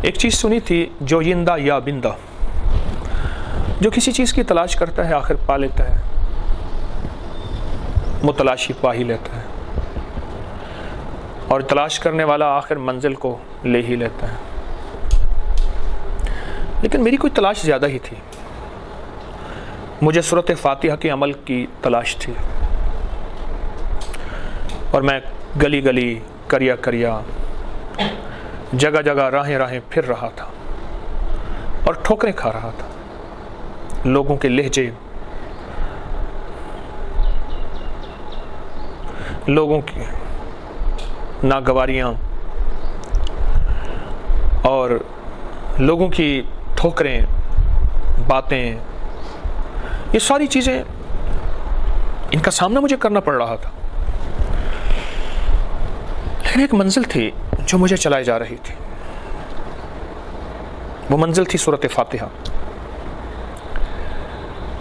ایک چیز سنی تھی، جوئندہ یا بندہ، جو کسی چیز کی تلاش کرتا ہے آخر پا لیتا ہے، متلاشی پا ہی لیتا ہے، اور تلاش کرنے والا آخر منزل کو لے ہی لیتا ہے۔ لیکن میری کوئی تلاش زیادہ ہی تھی، مجھے سورۃ فاتحہ کے عمل کی تلاش تھی، اور میں گلی گلی، کریا کریا، جگہ جگہ، راہیں راہیں پھر رہا تھا اور ٹھوکریں کھا رہا تھا، لوگوں کے لہجے، لوگوں کی ناگواریاں اور لوگوں کی ٹھوکریں، باتیں، یہ ساری چیزیں، ان کا سامنا مجھے کرنا پڑ رہا تھا۔ لیکن ایک منزل تھی جو مجھے چلائے جا رہی تھی، وہ منزل تھی سورۃ فاتحہ،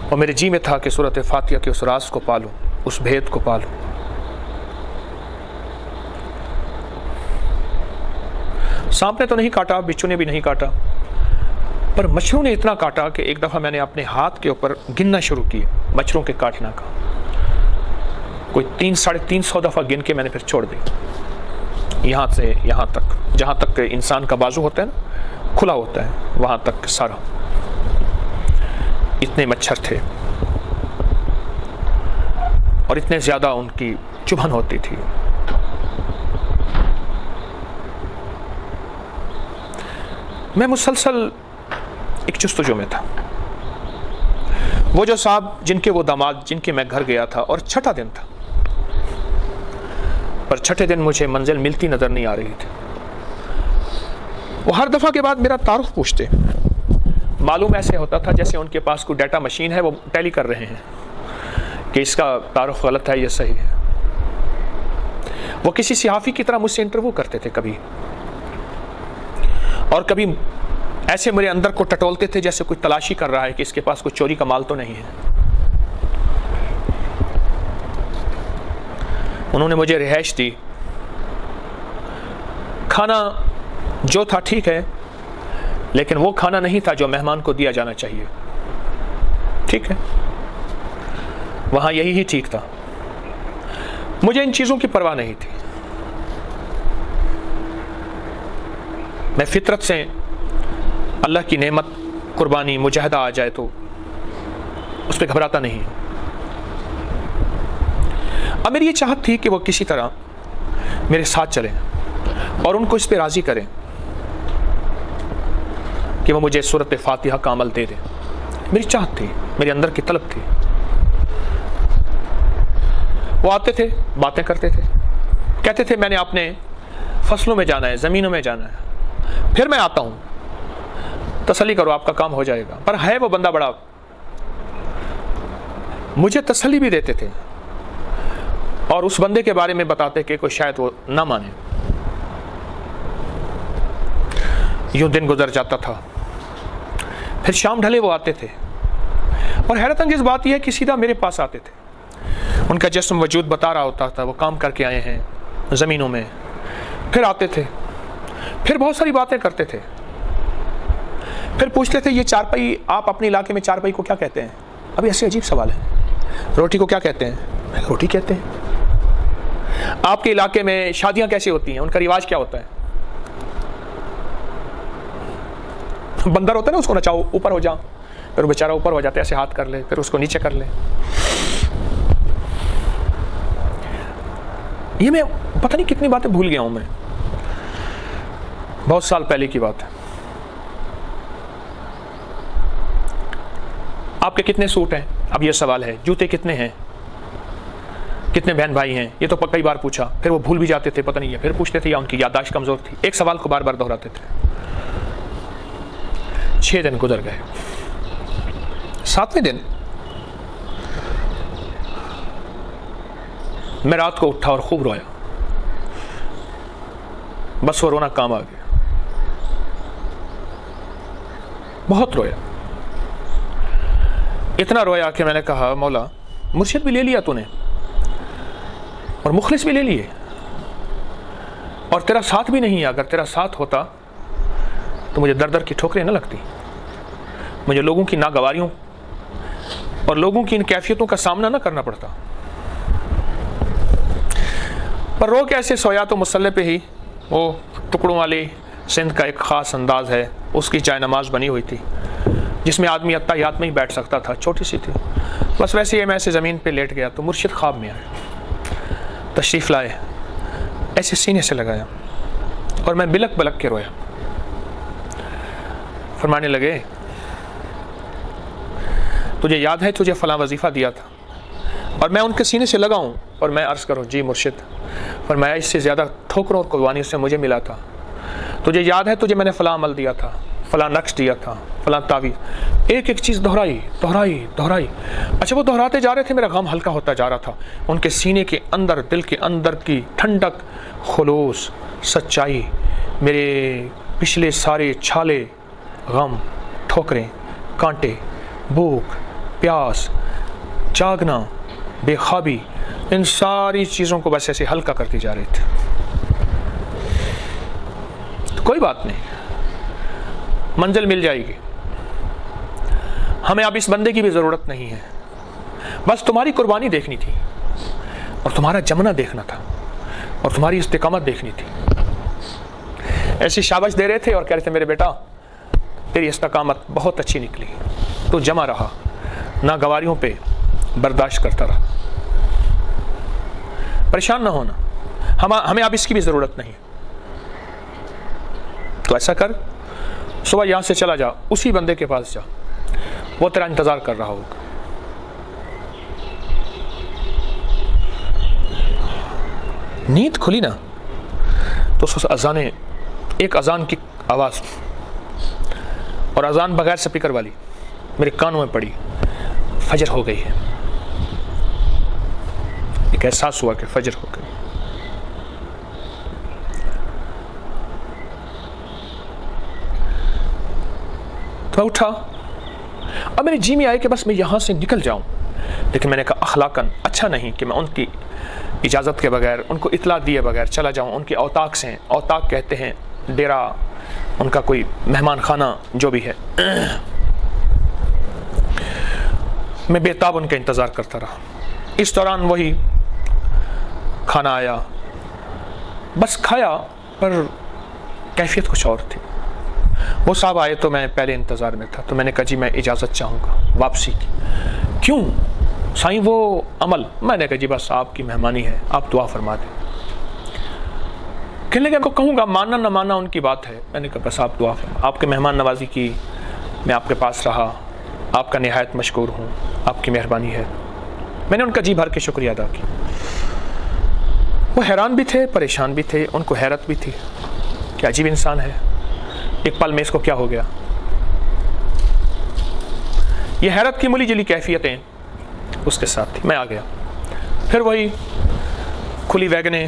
اور میرے جی میں تھا کہ سورۃ فاتحہ کے اس راز کو پالوں، اس بھید کو پالوں۔ سانپ نے تو نہیں کاٹا، بچھو نے بھی نہیں کاٹا، پر مچھروں نے اتنا کاٹا کہ ایک دفعہ میں نے اپنے ہاتھ کے اوپر گننا شروع کیے مچھروں کے کاٹنا کا، کوئی 300-350 دفعہ گن کے میں نے پھر چھوڑ دی، یہاں سے یہاں تک، جہاں تک انسان کا بازو ہوتا ہے نا، کھلا ہوتا ہے، وہاں تک سارا، اتنے مچھر تھے اور اتنے زیادہ ان کی چبھن ہوتی تھی۔ میں مسلسل ایک جستجو میں تھا۔ وہ جو صاحب جن کے وہ داماد جن کے میں گھر گیا تھا، اور چھٹا دن تھا، پر چھٹے دن مجھے منزل ملتی نظر نہیں آ رہی تھی۔ وہ ہر دفعہ کے بعد میرا تعارف پوچھتے، معلوم ایسے ہوتا تھا جیسے ان کے پاس کوئی ڈیٹا مشین ہے، وہ ٹیلی کر رہے ہیں کہ اس کا تعارف غلط ہے یا صحیح ہے۔ وہ کسی صحافی کی طرح مجھ سے انٹرویو کرتے تھے کبھی، اور کبھی ایسے میرے اندر کو ٹٹولتے تھے جیسے کوئی تلاشی کر رہا ہے کہ اس کے پاس کوئی چوری کا مال تو نہیں ہے۔ انہوں نے مجھے رہائش دی، کھانا جو تھا ٹھیک ہے، لیکن وہ کھانا نہیں تھا جو مہمان کو دیا جانا چاہیے، ٹھیک ہے، وہاں یہی ہی ٹھیک تھا۔ مجھے ان چیزوں کی پرواہ نہیں تھی، میں فطرت سے اللہ کی نعمت، قربانی، مجاہدہ آ جائے تو اس پہ گھبراتا نہیں۔ اب میری یہ چاہت تھی کہ وہ کسی طرح میرے ساتھ چلیں اور ان کو اس پہ راضی کریں کہ وہ مجھے سورۃ فاتحہ کا عمل دے دیں۔ میری چاہت تھی، میرے اندر کی طلب تھی۔ وہ آتے تھے، باتیں کرتے تھے، کہتے تھے میں نے اپنے فصلوں میں جانا ہے، زمینوں میں جانا ہے، پھر میں آتا ہوں، تسلی کرو آپ کا کام ہو جائے گا۔ پر ہے وہ بندہ بڑا، مجھے تسلی بھی دیتے تھے اور اس بندے کے بارے میں بتاتے کہ کوئی شاید وہ نہ مانے۔ یوں دن گزر جاتا تھا، پھر شام ڈھلے وہ آتے تھے، اور حیرت انگیز بات یہ ہے کہ سیدھا میرے پاس آتے تھے۔ ان کا جسم وجود بتا رہا ہوتا تھا وہ کام کر کے آئے ہیں زمینوں میں، پھر آتے تھے، پھر بہت ساری باتیں کرتے تھے، پھر پوچھتے تھے یہ چارپائی، آپ اپنے علاقے میں چارپائی کو کیا کہتے ہیں؟ ابھی ایسے عجیب سوال ہے۔ روٹی کو کیا کہتے ہیں؟ روٹی کہتے ہیں۔ آپ کے علاقے میں شادیاں کیسے ہوتی ہیں، ان کا رواج کیا ہوتا ہے؟ بندر ہوتا ہے نا، اس کو نچاؤ، اوپر ہو جاؤ، پھر وہ بیچارہ اوپر ہو جاتا ہے، ایسے ہاتھ کر لے، پھر اس کو نیچے کر لے۔ یہ میں پتہ نہیں کتنی باتیں بھول گیا ہوں، میں بہت سال پہلے کی بات ہے۔ آپ کے کتنے سوٹ ہیں؟ اب یہ سوال ہے۔ جوتے کتنے ہیں؟ کتنے بہن بھائی ہیں؟ یہ تو کئی بار پوچھا، پھر وہ بھول بھی جاتے تھے، پتہ نہیں ہے، پھر پوچھتے تھے یا ان کی یادداشت کمزور تھی، ایک سوال کو بار بار دہراتے تھے۔ 6 دن گزر گئے، 7ویں دن میں رات کو اٹھا اور خوب رویا، بس وہ رونا کام آ گیا، بہت رویا، اتنا رویا کہ میں نے کہا مولا مرشد بھی لے لیا تو نے، اور مخلص بھی لے لیے، اور تیرا ساتھ بھی نہیں ہے۔ اگر تیرا ساتھ ہوتا تو مجھے در در کی ٹھوکریں نہ لگتی، مجھے لوگوں کی ناگواریوں اور لوگوں کی ان کیفیتوں کا سامنا نہ کرنا پڑتا۔ پر رو کے ایسے سویا تو مصلے پہ ہی، وہ ٹکڑوں والے سندھ کا ایک خاص انداز ہے، اس کی چائے نماز بنی ہوئی تھی جس میں آدمی اتحیات میں ہی بیٹھ سکتا تھا، چھوٹی سی تھی، بس ویسے ہی میں ایسے زمین پہ لیٹ گیا تو مرشد خواب میں آئے، تشریف لائے، ایسے سینے سے لگایا اور میں بلک بلک کے رویا۔ فرمانے لگے تجھے یاد ہے تجھے فلاں وظیفہ دیا تھا؟ اور میں ان کے سینے سے لگاؤں اور میں عرض کروں جی مرشد۔ فرمایا اس سے زیادہ ٹھوکروں اور قربانی سے مجھے ملا تھا، تجھے یاد ہے تجھے میں نے فلاں عمل دیا تھا، فلاں نقش دیا تھا، فلاں تعویذ، ایک ایک چیز دہرائی۔ اچھا وہ دہراتے جا رہے تھے، میرا غم ہلکا ہوتا جا رہا تھا، ان کے سینے کے اندر، دل کے اندر کی ٹھنڈک، خلوص، سچائی، میرے پچھلے سارے چھالے، غم، ٹھوکریں، کانٹے، بھوک، پیاس، جاگنا، بے خوابی، ان ساری چیزوں کو بس ایسے ہلکا کرتے جا رہے تھے۔ تو کوئی بات نہیں، منزل مل جائے گی، ہمیں اب اس بندے کی بھی ضرورت نہیں ہے، بس تمہاری قربانی دیکھنی تھی اور تمہارا جمنا دیکھنا تھا اور تمہاری استقامت دیکھنی تھی۔ ایسی شاباش دے رہے تھے اور کہہ رہے تھے میرے بیٹا تیری استقامت بہت اچھی نکلی، تو جمع رہا، ناگواریوں پہ برداشت کرتا رہا، پریشان نہ ہونا، ہمیں اب اس کی بھی ضرورت نہیں۔ تو ایسا کر، صبح یہاں سے چلا جا، اسی بندے کے پاس جا، وہ تیرا انتظار کر رہا ہوگا۔ نیند کھلی نا تو ایک اذان کی آواز، اور اذان بغیر سپیکر والی، میرے کانوں میں پڑی، فجر ہو گئی ہے۔ ایک احساس ہوا کہ فجر ہو گئی۔ تو میں اٹھا، اب میرے جی میں آئے کہ بس میں یہاں سے نکل جاؤں، لیکن میں نے کہا اخلاقاً اچھا نہیں کہ میں ان کی اجازت کے بغیر، ان کو اطلاع دیے بغیر چلا جاؤں۔ ان کے اوطاق سے، اوطاق کہتے ہیں ڈیرا، ان کا کوئی مہمان خانہ جو بھی ہے۔ میں بے تاب ان کا انتظار کرتا رہا۔ اس دوران وہی کھانا آیا، بس کھایا، پر کیفیت کچھ اور تھی۔ وہ صاحب آئے تو میں پہلے انتظار میں تھا، تو میں نے کہا جی میں اجازت چاہوں گا واپسی کی۔ کیوں سائیں وہ عمل؟ میں نے کہا جی بس آپ کی مہمانی ہے، آپ دعا فرما دیں۔ کہنے لگے ان کو کہوں گا، ماننا نہ ماننا ان کی بات ہے۔ میں نے کہا بس آپ دعا فرما، آپ کے مہمان نوازی کی، میں آپ کے پاس رہا، آپ کا نہایت مشکور ہوں، آپ کی مہربانی ہے۔ میں نے ان کا جی بھر کے شکریہ ادا کیا۔ وہ حیران بھی تھے، پریشان بھی تھے، ان کو حیرت بھی تھی کہ عجیب انسان ہے، ایک پل میں اس کو کیا ہو گیا۔ یہ حیرت کی ملی جلی کیفیتیں اس کے ساتھ تھی۔ میں آ گیا، پھر وہی کھلی ویگنیں،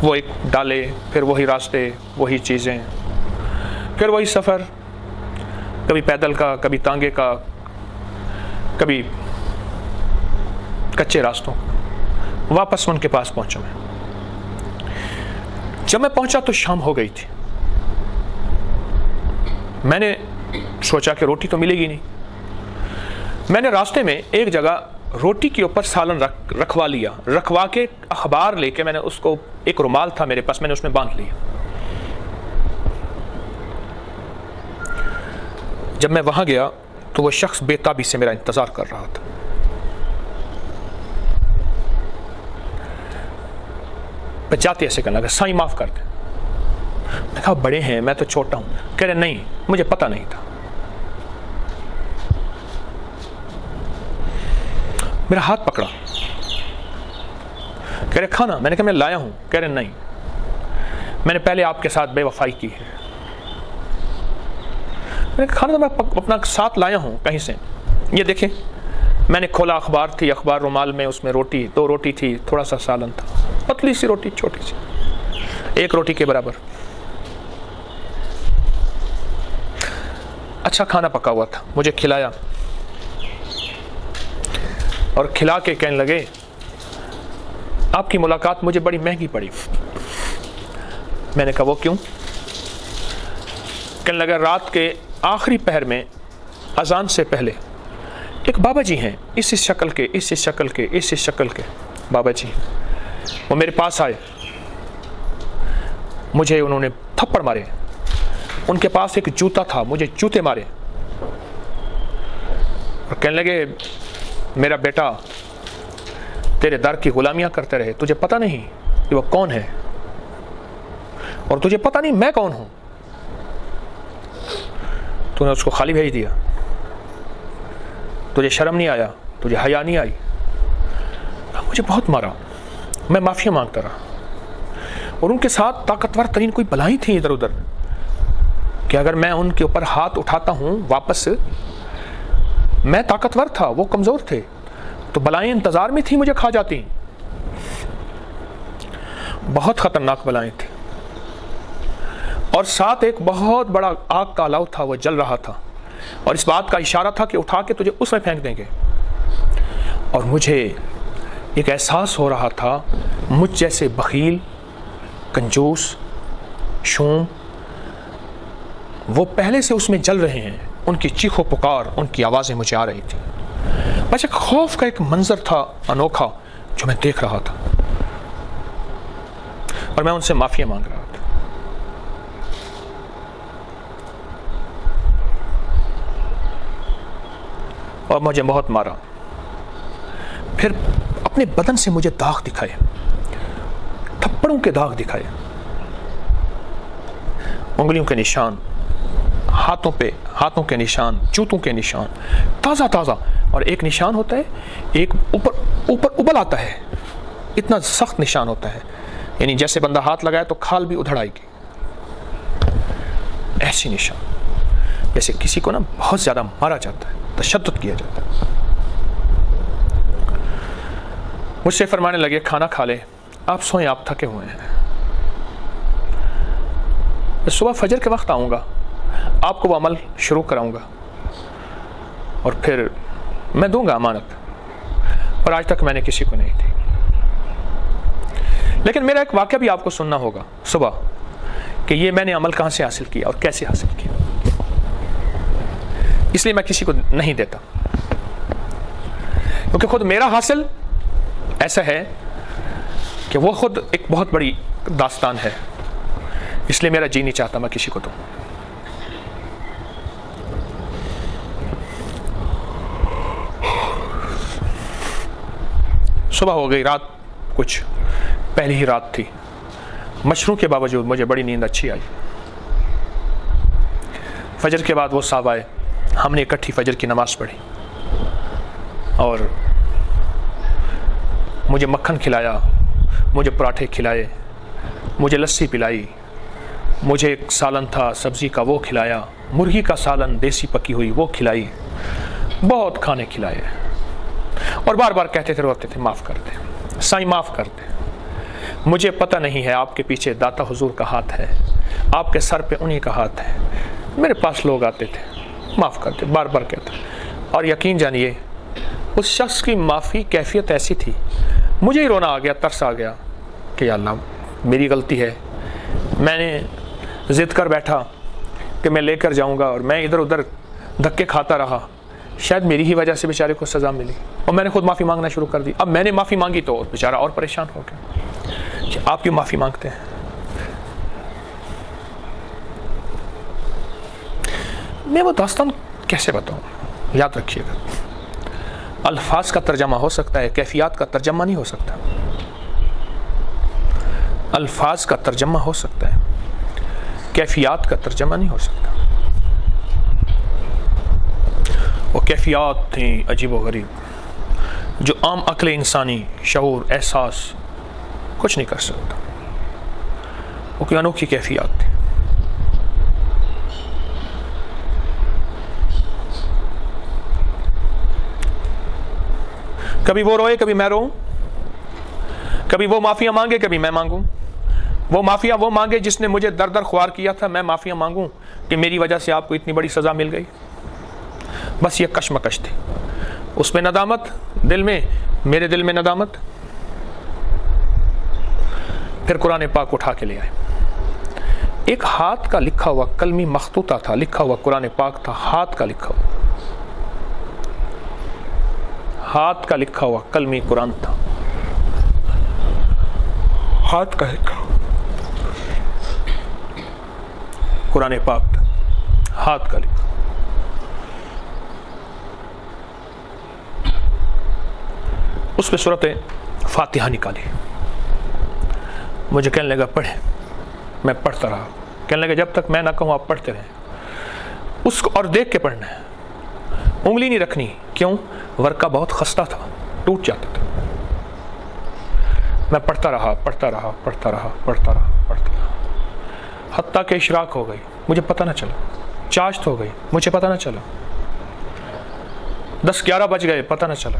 وہ ایک ڈالے، پھر وہی راستے، وہی چیزیں، پھر وہی سفر، کبھی پیدل کا، کبھی تانگے کا، کبھی کچے راستوں۔ واپس ان کے پاس پہنچا میں۔ جب میں پہنچا تو شام ہو گئی تھی۔ میں نے سوچا کہ روٹی تو ملے گی نہیں۔ میں نے راستے میں ایک جگہ روٹی کے اوپر سالن رکھوا لیا، رکھوا کے اخبار لے کے میں نے اس کو، ایک رومال تھا میرے پاس، میں نے اس میں باندھ لیا۔ جب میں وہاں گیا تو وہ شخص بے تابی سے میرا انتظار کر رہا تھا۔ میں جاتے ایسے کرنے لگا، سائیں معاف کر دیں۔ میں کہا بڑے ہیں، میں تو چھوٹا ہوں۔ کہہ رہے نہیں، مجھے پتہ نہیں تھا۔ میرا ہاتھ پکڑا، کہہ رہے کھانا؟ میں نے کہا میں لایا ہوں۔ کہہ رہے نہیں، میں نے پہلے آپ کے ساتھ بے وفائی کی ہے۔ میں نے کہا کھانا تو میں اپنا ساتھ لایا ہوں کہیں سے۔ یہ دیکھیں، میں نے کھولا، اخبار تھی، اخبار رومال میں، اس میں روٹی، 2 روٹی تھی، تھوڑا سا سالن تھا، پتلی سی روٹی، چھوٹی سی، 1 روٹی کے برابر۔ اچھا کھانا پکا ہوا تھا، مجھے کھلایا اور کھلا کے کہنے لگے آپ کی ملاقات مجھے بڑی مہنگی پڑی۔ میں نے کہا وہ کیوں؟ کہنے لگا رات کے آخری پہر میں اذان سے پہلے ایک بابا جی ہیں اس شکل کے بابا جی، وہ میرے پاس آئے، مجھے انہوں نے تھپڑ مارے، ان کے پاس ایک جوتا تھا، مجھے جوتے مارے اور کہنے لگے میرا بیٹا تیرے در کی غلامیاں کرتے رہے، تجھے پتہ نہیں کہ وہ کون ہے اور تجھے پتہ نہیں میں کون ہوں، تو نے اس کو خالی بھیج دیا، تجھے شرم نہیں آیا، تجھے حیا نہیں آئی۔ مجھے بہت مارا، میں معافی مانگتا رہا، اور ان کے ساتھ طاقتور ترین کوئی بلائیں تھیں ادھر ادھر کہ اگر میں ان کے اوپر ہاتھ اٹھاتا ہوں واپس، میں طاقتور تھا وہ کمزور تھے، تو بلائیں انتظار میں تھی مجھے کھا جاتی، بہت خطرناک بلائیں تھیں، اور ساتھ ایک بہت بڑا آگ کا الاؤ تھا، وہ جل رہا تھا، اور اس بات کا اشارہ تھا کہ اٹھا کے تجھے اس میں پھینک دیں گے، اور مجھے ایک احساس ہو رہا تھا مجھ جیسے بخیل، کنجوس، شوم وہ پہلے سے اس میں جل رہے ہیں، ان کی چیخ و پکار، ان کی آوازیں مجھے آ رہی تھی، بس ایک خوف کا ایک منظر تھا انوکھا جو میں دیکھ رہا تھا، اور میں ان سے معافی مانگ رہا تھا۔ اور مجھے بہت مارا، پھر اپنے بدن سے مجھے داغ دکھائے، تھپڑوں کے داغ دکھائے، انگلیوں کے نشان، ہاتھوں کے نشان، جوتوں کے نشان، تازہ تازہ، اور ایک نشان ہوتا ہے، ایک اوپر ابل آتا ہے، اتنا سخت نشان ہوتا ہے، یعنی جیسے بندہ ہاتھ لگائے تو کھال بھی ادھڑ آئے گی، ایسی نشان جیسے کسی کو نا بہت زیادہ مارا جاتا ہے، تشدد کیا جاتا ہے۔ مجھ سے فرمانے لگے کھانا کھا لے، آپ سوئیں، آپ تھکے ہوئے ہیں، میں صبح فجر کے وقت آؤں گا، آپ کو وہ عمل شروع کراؤں گا، اور پھر میں دوں گا امانت، اور آج تک میں نے کسی کو نہیں دی۔ لیکن میرا ایک واقعہ بھی آپ کو سننا ہوگا صبح، کہ یہ میں نے عمل کہاں سے حاصل کیا اور کیسے حاصل کیا، اس لیے میں کسی کو نہیں دیتا، کیونکہ خود میرا حاصل ایسا ہے کہ وہ خود ایک بہت بڑی داستان ہے، اس لیے میرا جی نہیں چاہتا میں کسی کو دوں۔ صبح ہو گئی، رات کچھ پہلی ہی رات تھی، مشروع کے باوجود مجھے بڑی نیند اچھی آئی۔ فجر کے بعد وہ صاحب آئے، ہم نے اکٹھی فجر کی نماز پڑھی، اور مجھے مکھن کھلایا، مجھے پراٹھے کھلائے، مجھے لسی پلائی، مجھے ایک سالن تھا سبزی کا وہ کھلایا، مرغی کا سالن دیسی پکی ہوئی وہ کھلائی، بہت کھانے کھلائے، اور بار بار کہتے تھے، روتے تھے، معاف کر دے سائیں، معاف کر دے، مجھے پتہ نہیں ہے آپ کے پیچھے داتا حضور کا ہاتھ ہے، آپ کے سر پہ انہی کا ہاتھ ہے، میرے پاس لوگ آتے تھے، معاف کر دے، بار بار کہتا، اور یقین جانیے اس شخص کی معافی کیفیت ایسی تھی، مجھے ہی رونا آ گیا، ترس آ گیا کہ یا اللہ میری غلطی ہے، میں نے ضد کر بیٹھا کہ میں لے کر جاؤں گا، اور میں ادھر ادھر دھکے کھاتا رہا، شاید میری ہی وجہ سے بیچارے کو سزا ملی، اور میں نے خود معافی مانگنا شروع کر دی۔ اب میں نے معافی مانگی تو بیچارہ اور پریشان ہو گیا کہ آپ کیوں معافی مانگتے ہیں۔ میں وہ داستان کیسے بتاؤں، یاد رکھیے گا، الفاظ کا ترجمہ ہو سکتا ہے، کیفیات کا ترجمہ نہیں ہو سکتا۔ الفاظ کا ترجمہ ہو سکتا ہے، کیفیات کا ترجمہ نہیں ہو سکتا۔ وہ کیفیات تھیں عجیب و غریب جو عام عقل انسانی، شعور، احساس کچھ نہیں کر سکتا، وہ کوئی انوکھی کیفیات تھی۔ کبھی وہ روئے، کبھی میں روؤں، کبھی وہ معافیاں مانگے، کبھی میں مانگوں، وہ معافیاں وہ مانگے جس نے مجھے در در خوار کیا تھا، میں معافیاں مانگوں کہ میری وجہ سے آپ کو اتنی بڑی سزا مل گئی۔ بس یہ کشمکش تھی، اس میں ندامت دل میں، میرے دل میں ندامت۔ پھر قرآن پاک اٹھا کے لے آئے، ایک ہاتھ کا لکھا ہوا کلمی مخطوطہ تھا، لکھا ہوا قرآن پاک تھا، ہاتھ کا لکھا ہوا، ہاتھ کا لکھا ہوا کلمی قرآن تھا، ہاتھ کا لکھا ہوا قرآن پاک تھا، ہاتھ کا لکھا. اس پہ سورت فاتحہ نکالی. مجھے کہنے لگا پڑھیں. میں پڑھتا رہا. کہنے لگا جب تک میں نہ کہوں آپ پڑھتے رہیں. اس کو اور دیکھ کے پڑھنا ہے، انگلی نہیں رکھنی. کیوں؟ ورقہ بہت خستہ تھا، ٹوٹ جاتا تھا. میں پڑھتا رہا پڑھتا رہا پڑھتا رہا پڑھتا رہا پڑھتا رہا حتیٰ کہ اشراق ہو گئی. مجھے پتہ نہ چلا. چاشت ہو گئی. مجھے پتہ نہ چلا. 10-11 بج گئے، پتہ نہ چلا.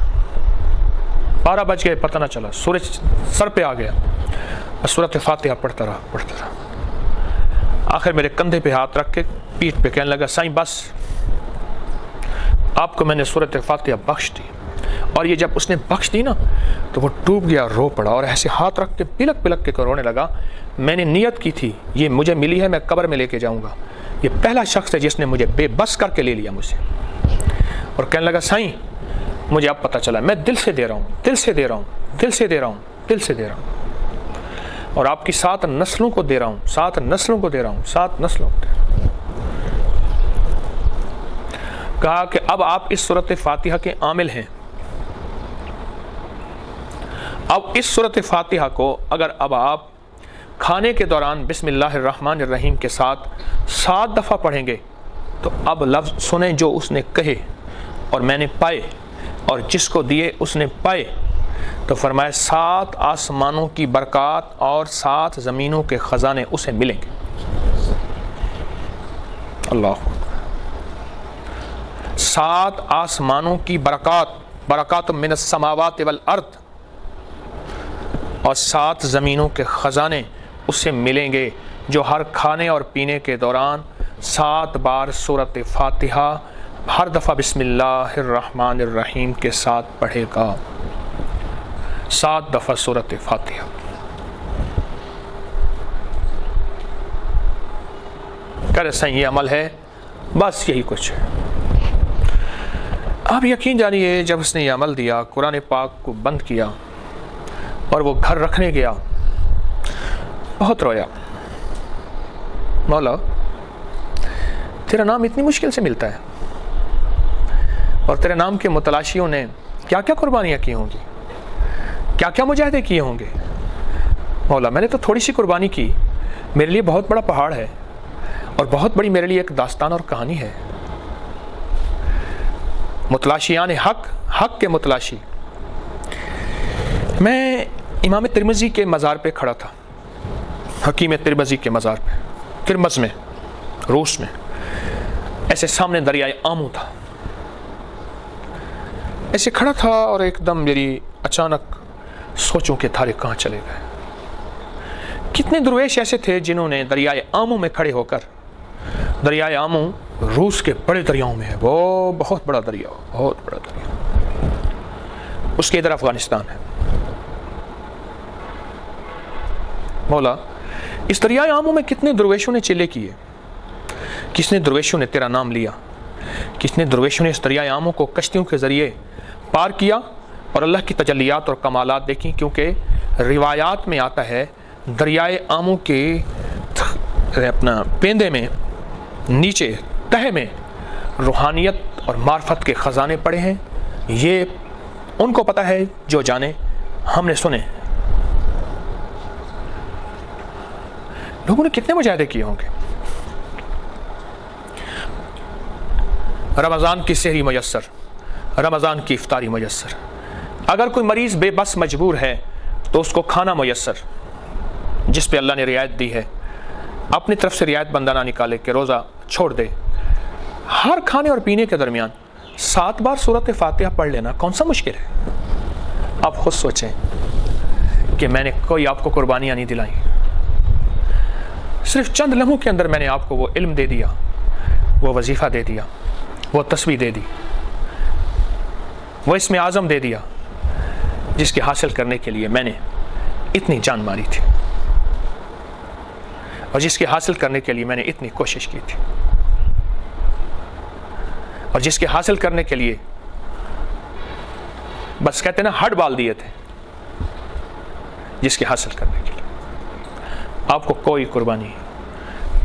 12 بج گئے، پتہ نہ چلا. سورج سر پہ آ گیا. سورت فاتحہ پڑھتا رہا پڑھتا رہا. آخر میرے کندھے پہ ہاتھ رکھ کے پیٹھ پہ کہنے لگا سائیں بس، آپ کو میں نے سورت فاتحہ بخش دی. اور یہ جب اس نے بخش دی نا تو وہ ڈوب گیا، رو پڑا اور ایسے ہاتھ رکھ کے پلک پلک کے رونے لگا. میں نے نیت کی تھی یہ مجھے ملی ہے، میں قبر میں لے کے جاؤں گا. یہ پہلا شخص ہے جس نے مجھے بے بس کر کے لے لیا مجھ سے. اور کہنے لگا سائیں مجھے اب پتہ چلا، میں دل سے دے رہا ہوں، دل سے دے رہا ہوں، دل سے دے رہا ہوں، دل سے دے رہا ہوں. اور آپ کی 7 نسلوں کو دے رہا ہوں، 7 نسلوں کو دے رہا ہوں، 7 نسلوں کو دے رہا ہوں. کہا کہ اب آپ اس سورت فاتحہ کے عامل ہیں. اب اس سورت فاتحہ کو اگر اب آپ کھانے کے دوران بسم اللہ الرحمن الرحیم کے ساتھ 7 دفعہ پڑھیں گے تو اب لفظ سنیں جو اس نے کہے اور میں نے پائے اور جس کو دیے اس نے پائے. تو فرمایا 7 آسمانوں کی برکات اور 7 زمینوں کے خزانے اسے ملیں گے. اللہ 7 آسمانوں کی برکات من السماوات والارض اور 7 زمینوں کے خزانے اسے ملیں گے جو ہر کھانے اور پینے کے دوران 7 بار سورت فاتحہ ہر دفعہ بسم اللہ الرحمن الرحیم کے ساتھ پڑھے گا. 7 دفعہ سورت فاتحہ. کہہ رہے سائیں یہ عمل ہے، بس یہی کچھ ہے. آپ یقین جانیے جب اس نے یہ عمل دیا، قرآن پاک کو بند کیا اور وہ گھر رکھنے گیا، بہت رویا. مولا تیرا نام اتنی مشکل سے ملتا ہے اور تیرے نام کے متلاشیوں نے کیا کیا قربانیاں کی ہوں گی، کیا کیا مجاہدے کیے ہوں گے. مولا میں نے تو تھوڑی سی قربانی کی، میرے لیے بہت بڑا پہاڑ ہے اور بہت بڑی میرے لیے ایک داستان اور کہانی ہے. متلاشیان حق کے متلاشی. میں امام ترمذی کے مزار پہ کھڑا تھا، حکیم ترمذی کے مزار پہ، ترمذ میں، روس میں. ایسے سامنے دریائے آمو تھا. ایسے کھڑا تھا اور ایک دم میری اچانک سوچوں کے تھارے کہاں چلے گئے. کتنے درویش ایسے تھے جنہوں نے دریائے آمو میں کھڑے ہو کر، دریائے آمو روس کے بڑے دریاؤں میں ہے، وہ بہت بڑا دریا، بہت بڑا دریا، اس کے ادھر افغانستان ہے. مولا اس دریائے آمو میں کتنے درویشوں نے چلے کیے، کتنے درویشوں نے تیرا نام لیا، کتنے درویشوں نے اس دریائے آمو کو کشتیوں کے ذریعے پار کیا اور اللہ کی تجلیات اور کمالات دیکھی. کیونکہ روایات میں آتا ہے دریائے آمو کے اپنا پیندے میں نیچے تہہ میں روحانیت اور معرفت کے خزانے پڑے ہیں. یہ ان کو پتہ ہے جو جانے، ہم نے سنے. لوگوں نے کتنے مجاہدے کیے ہوں گے. رمضان کی سحری میسر، رمضان کی افطاری میسر. اگر کوئی مریض بے بس مجبور ہے تو اس کو کھانا میسر، جس پہ اللہ نے رعایت دی ہے. اپنی طرف سے رعایت بندہ نہ نکالے کہ روزہ چھوڑ دے. ہر کھانے اور پینے کے درمیان 7 بار سورت فاتحہ پڑھ لینا کون سا مشکل ہے. آپ خود سوچیں کہ میں نے کوئی آپ کو قربانیاں نہیں دلائیں، صرف چند لمحوں کے اندر میں نے آپ کو وہ علم دے دیا، وہ وظیفہ دے دیا، وہ تسبیح دے دی، وہ اسم اعظم دے دیا، جس کے حاصل کرنے کے لیے میں نے اتنی جان ماری تھی. اور جس کے حاصل کرنے کے لیے میں نے اتنی کوشش کی تھی، اور جس کے حاصل کرنے کے لیے بس کہتے ہیں نا ہڈ بال دیے تھے، جس کے حاصل کرنے کے لیے آپ کو کوئی قربانی،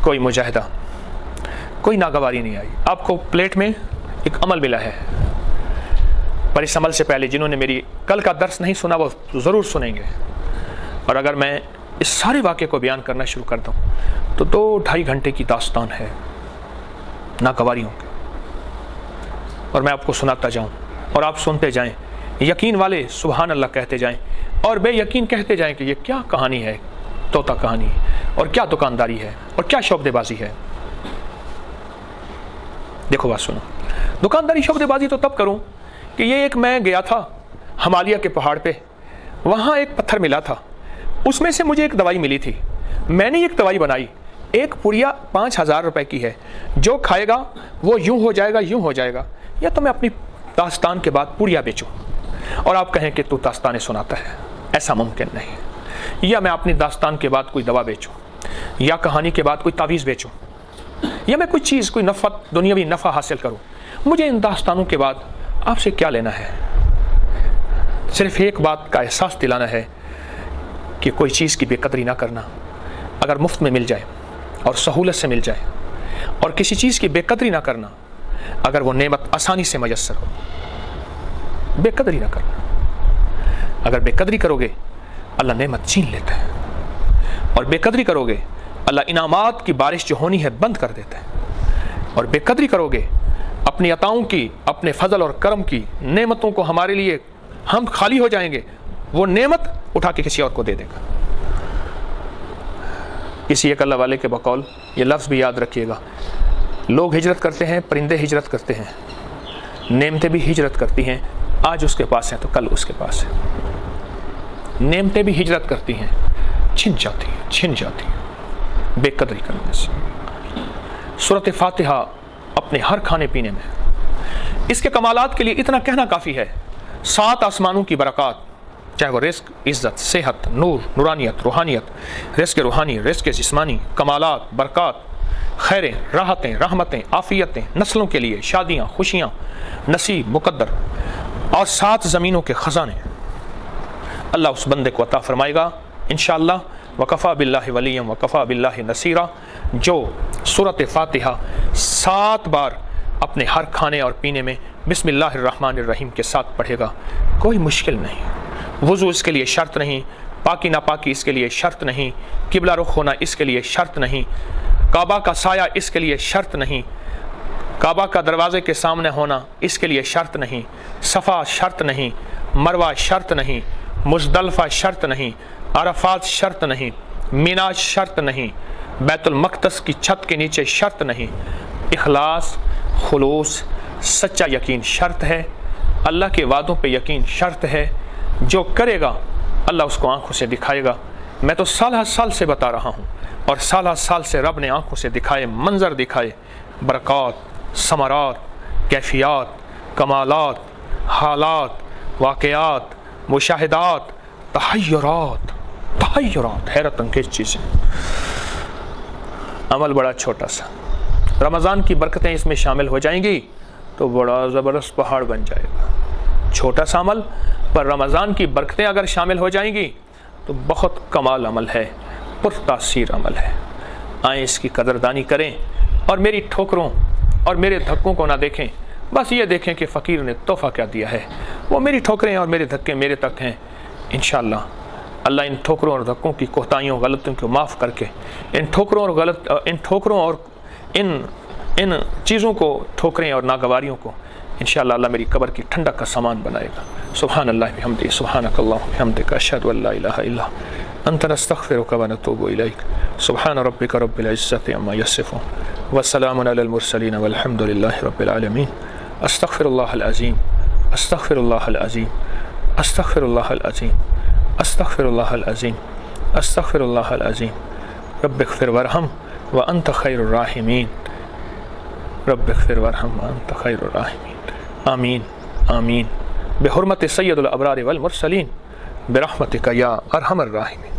کوئی مجاہدہ، کوئی ناگواری نہیں آئی. آپ کو پلیٹ میں ایک عمل ملا ہے، پر اس عمل سے پہلے جنہوں نے میری کل کا درس نہیں سنا وہ ضرور سنیں گے. اور اگر میں اس سارے واقعے کو بیان کرنا شروع کر دوں تو 2-2.5 گھنٹے کی داستان ہے ناگواریوں کی، اور میں آپ کو سناتا جاؤں اور آپ سنتے جائیں، یقین والے سبحان اللہ کہتے جائیں اور بے یقین کہتے جائیں کہ یہ کیا کہانی ہے، طوطا کہانی ہے، اور کیا دکانداری ہے، اور کیا شعبدے بازی ہے. دیکھو بات سنو، دکانداری شعبدے بازی تو تب کروں کہ یہ ایک میں گیا تھا ہمالیہ کے پہاڑ پہ، وہاں ایک پتھر ملا تھا، اس میں سے مجھے ایک دوائی ملی تھی، میں نے ایک دوائی بنائی، ایک پڑیا 5,000 روپے کی ہے، جو کھائے گا وہ یوں ہو جائے گا، یوں ہو جائے گا. یا تو میں اپنی داستان کے بعد پڑیا بیچوں اور آپ کہیں کہ تو داستانیں سناتا ہے، ایسا ممکن نہیں. یا میں اپنی داستان کے بعد کوئی دوا بیچوں، یا کہانی کے بعد کوئی تعویذ بیچوں، یا میں کوئی چیز، کوئی نفع، دنیاوی نفع حاصل کروں. مجھے ان داستانوں کے بعد آپ سے کیا لینا ہے؟ صرف ایک بات کا احساس دلانا ہے کہ کوئی چیز کی بے قدری نہ کرنا. اگر مفت میں مل جائے اور سہولت سے مل جائے، اور کسی چیز کی بے قدری نہ کرنا اگر وہ نعمت آسانی سے میسر ہو. بے قدری نہ کرنا، اگر بے قدری کرو گے اللہ نعمت چھین لیتا ہے، اور بے قدری کرو گے اللہ انعامات کی بارش جو ہونی ہے بند کر دیتا ہے. اور بے قدری کرو گے اپنی عطاؤں کی، اپنے فضل اور کرم کی نعمتوں کو ہمارے لیے ہم خالی ہو جائیں گے، وہ نعمت اٹھا کے کسی اور کو دے دے گا. کسی ایک اللہ والے کے بقول یہ لفظ بھی یاد رکھیے گا، لوگ ہجرت کرتے ہیں، پرندے ہجرت کرتے ہیں، نعمتیں بھی ہجرت کرتی ہیں. آج اس کے پاس ہیں تو کل اس کے پاس ہے. نعمتیں بھی ہجرت کرتی ہیں، چھن جاتی ہیں بے قدری کرنے سے. سورۃ فاتحہ اپنے ہر کھانے پینے میں، اس کے کمالات کے لیے اتنا کہنا کافی ہے. 7 آسمانوں کی برکات، چاہے وہ رزق، عزت، صحت، نور، نورانیت، روحانیت، رزق روحانی، رزق جسمانی، کمالات، برکات، خیریں، راحتیں، رحمتیں، عافیتیں، نسلوں کے لیے شادیاں، خوشیاں، نصیب، مقدر، اور 7 زمینوں کے خزانے اللہ اس بندے کو عطا فرمائے گا انشاءاللہ. وکفا باللہ ولیا وکفا باللہ نصیرا، جو سورۃ فاتحہ 7 بار اپنے ہر کھانے اور پینے میں بسم اللہ الرحمن الرحیم کے ساتھ پڑھے گا. کوئی مشکل نہیں، وضو اس کے لیے شرط نہیں، پاکی ناپاکی اس کے لیے شرط نہیں، قبلہ رخ ہونا اس کے لیے شرط نہیں، کعبہ کا سایہ اس کے لیے شرط نہیں، کعبہ کا دروازے کے سامنے ہونا اس کے لیے شرط نہیں، صفا شرط نہیں، مروہ شرط نہیں، مزدلفہ شرط نہیں، عرفات شرط نہیں، مینا شرط نہیں، بیت المقدس کی چھت کے نیچے شرط نہیں. اخلاص، خلوص، سچا یقین شرط ہے. اللہ کے وعدوں پہ یقین شرط ہے. جو کرے گا اللہ اس کو آنکھوں سے دکھائے گا. میں تو سال سے بتا رہا ہوں، اور سال سے رب نے آنکھوں سے دکھائے، منظر دکھائے، برکات، ثمرات، کیفیات، کمالات، حالات، واقعات، مشاہدات، تحیرات، حیرت انگیز چیزیں. عمل بڑا چھوٹا سا، رمضان کی برکتیں اس میں شامل ہو جائیں گی تو بڑا زبردست پہاڑ بن جائے گا. چھوٹا سا عمل پر رمضان کی برکتیں اگر شامل ہو جائیں گی تو بہت کمال عمل ہے، پرتاثیر عمل ہے. آئیں اس کی قدردانی کریں اور میری ٹھوکروں اور میرے دھکوں کو نہ دیکھیں، بس یہ دیکھیں کہ فقیر نے تحفہ کیا دیا ہے. وہ میری ٹھوکریں اور میرے دھکے میرے تک ہیں. انشاءاللہ اللہ ان ٹھوکروں اور دھکوں کی کوتاہیوں غلطیوں کو معاف کر کے ان ٹھوکروں اور ان چیزوں کو، ٹھوکریں اور ناگواریوں کو انشاءاللہ اللہ میری قبر کی ٹھنڈک کا سامان بنائے گا. سبحان اللہ بحمدہ، سبحانک اللہم بحمدک، اشہد ان لا الہ الا انت نستغفرک ونتوب الیک. سبحان ربک رب العزۃ عما یصفون وسلام علی المرسلین والحمد للہ رب العالمین. استغفر اللہ العظیم، استغفر اللہ العظیم، استغفر اللہ العظیم، استغفر اللہ العظیم، استغفر اللہ العظیم. رب اغفر وارحم وانت خیر الراحمین، رب اغفر وارحم وانت خیر الراحمین. آمین آمین بحرمت سید الابرار والمرسلین برحمتک یا ارحم الراحمین.